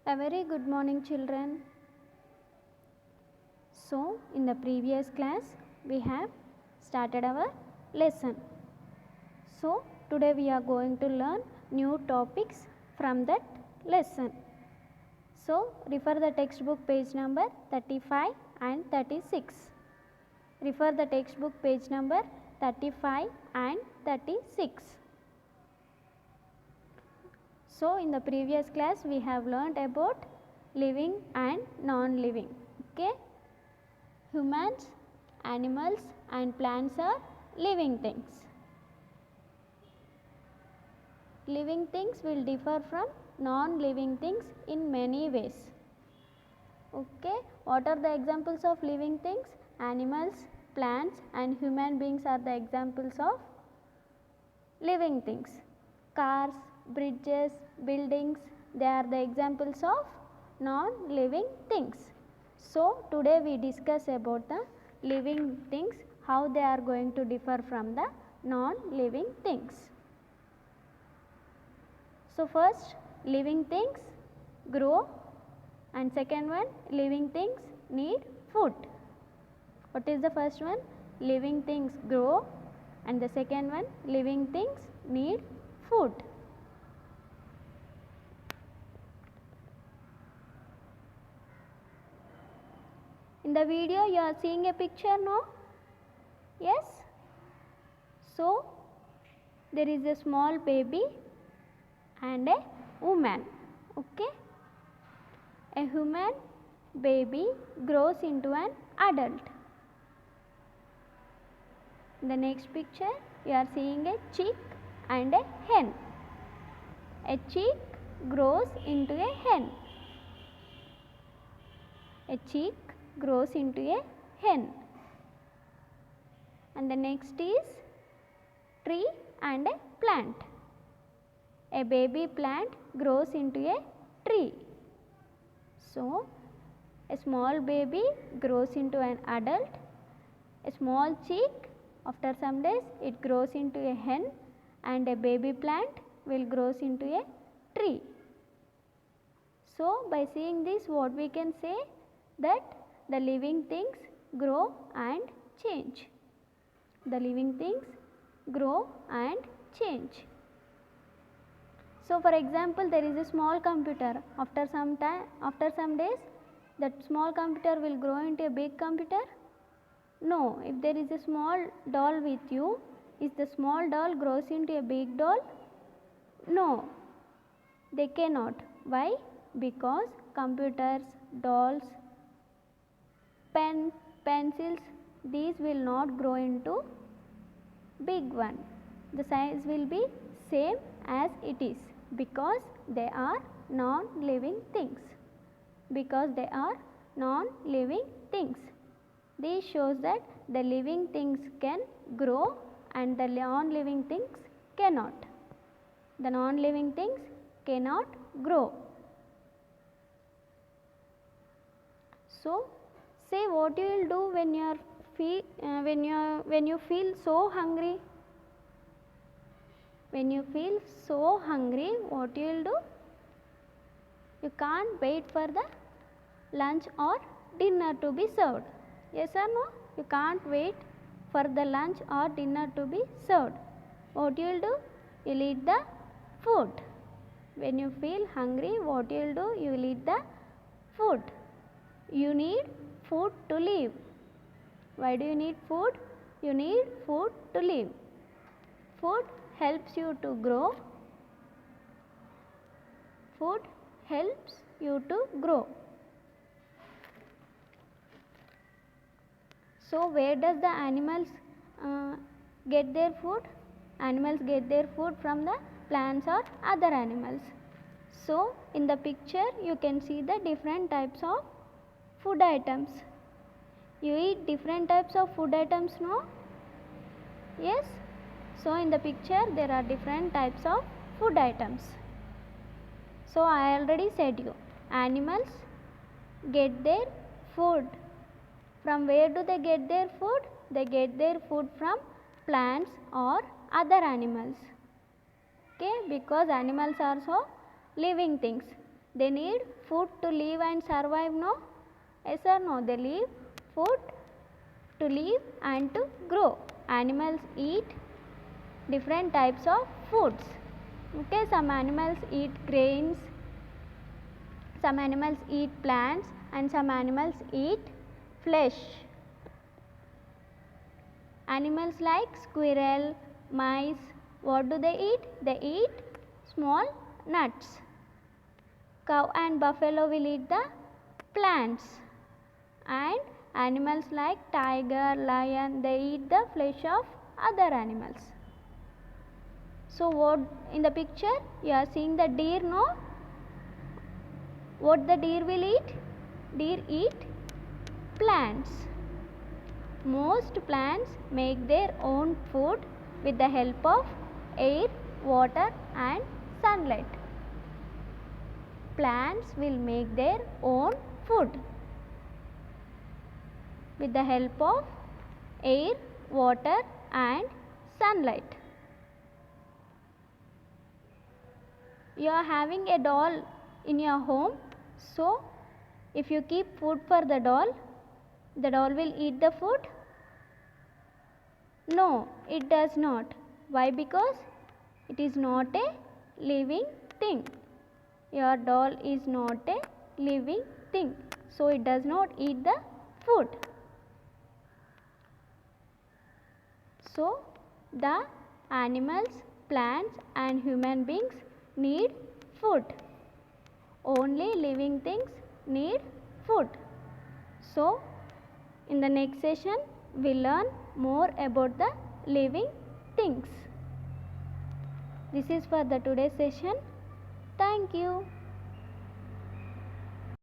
A very good morning, children. So in the previous class we have started our lesson. So today we are going to learn new topics from that lesson. So refer the textbook page number 35 and 36. Refer the textbook page number 35 and 36. So in the previous class we have learnt about living and non-living. Okay, humans, animals and plants are living things. Living things will differ from non-living things in many ways. Okay, what are the examples of living things? Animals, plants and human beings are the examples of living things. Cars, bridges, buildings, they are the examples of non-living things. So today we discuss about the living things, how they are going to differ from the non-living things. So first, living things grow, and second one, living things need food. What is the first one? Living things grow, and the second one, living things need food. In the video you are seeing a picture, no? Yes? So there is a small baby and a woman. Okay? A human baby grows into an adult. In the next picture you are seeing a chick and a hen. A chick grows into a hen. A chick grows into a hen. And the next is tree and a plant. A baby plant grows into a tree. So a small baby grows into an adult. A small chick, after some days it grows into a hen, and a baby plant will grows into a tree. So by seeing this, what we can say, that the living things grow and change. The living things grow and change. So for example, there is a small computer. After some days, that small computer will grow into a big computer? No. If there is a small doll with you, is the small doll grows into a big doll? No, they cannot. Why? Because computers, dolls, pen, pencils, these will not grow into big one. The size will be same as it is, because they are non-living things. Because they are non-living things. This shows that the living things can grow and the non-living things cannot. The non-living things cannot grow. So say what you will do when you feel so hungry. When you feel so hungry, what you will do? You can't wait for the lunch or dinner to be served. Yes or no? You can't wait for the lunch or dinner to be served. What you will do? You will eat the food. When you feel hungry, what you will do? You will eat the food. You need food to live. Why do you need food? You need food to live. Food helps you to grow. Food helps you to grow. So where does the animals get their food? Animals get their food from the plants or other animals. So in the picture you can see the different types of food items. You eat different types of food items, no? Yes? So in the picture there are different types of food items. So I already said you, animals get their food. From where do they get their food? They get their food from plants or other animals. Okay, because animals are so living things. They need food to live and survive, no? Yes or no? They need food to live and to grow. Animals eat different types of foods. Okay, some animals eat grains, some animals eat plants, and some animals eat flesh. Animals like squirrel, mice, what do they eat? They eat small nuts. Cow and buffalo will eat the plants. And animals like tiger, lion, they eat the flesh of other animals. So what in the picture you are seeing the deer, no? What the deer will eat? Deer eat plants. Most plants make their own food with the help of air, water and sunlight. Plants will make their own food with the help of air, water and sunlight. You are having a doll in your home, so if you keep food for the doll will eat the food? No, it does not. Why? Because it is not a living thing. Your doll is not a living thing, so it does not eat the food. So, the animals, plants and human beings need food. Only living things need food. So, in the next session, we learn more about the living things. This is for the today's session. Thank you.